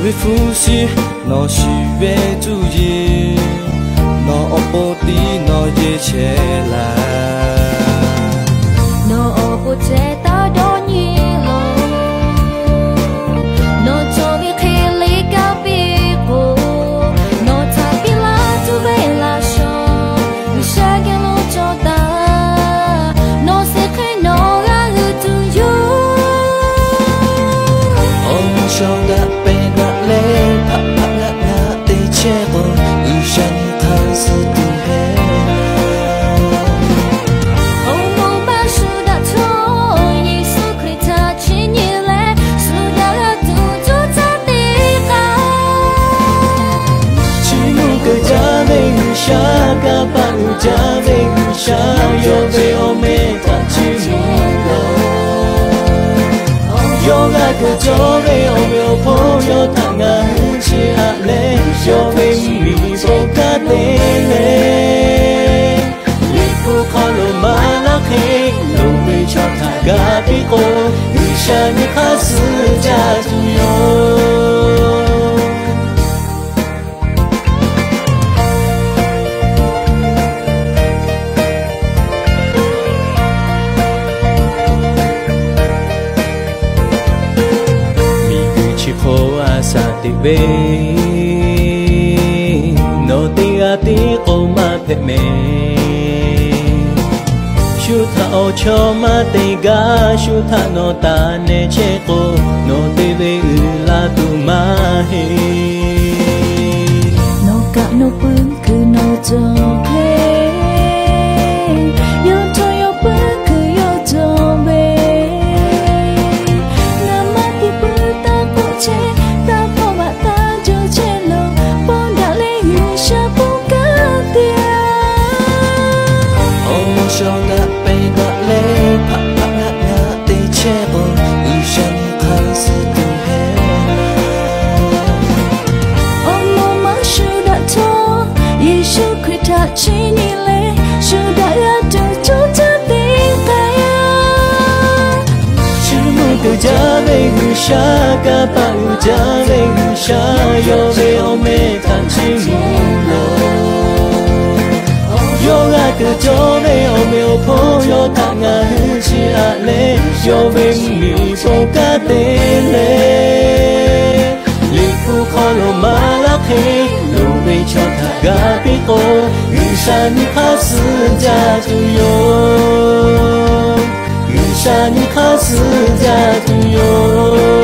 为呼吸，我喜悦主耶，我不敌我一切来，我不知道多年了，我终于可以告别过，我才比拉都被拉伤，你下个路找到，我是看我爱的主哟，我想的被那泪啪啪那那的结果，一生看似不黑。Shaka paruja vengisha yobe ometa chimulo yoga kujobe omyo poyo tanga chi ale yobe mi boka tele liku khalo malakhe lobe chata ga piko ishani khasu jatu yo sa ti ve no ti a ti ko ma phe me shu tha o cho ma te ga shu tha no ta ne che ko no te ve la tu ma he no ka no pun ku no jo ke yo to yo pun ku yo jo be na ma ti pu ta ko che chini le sudah ada juta tingkaya chimu ke jabe gusha ka pau jabe gusha yo ve ome tan chimu lo yo ga ke jobe ome o po yo tanga chi ale yo ve mi po ka te le liku khalo malakhe lo ve chata ga pi ko山卡斯家就有，山卡斯家就有。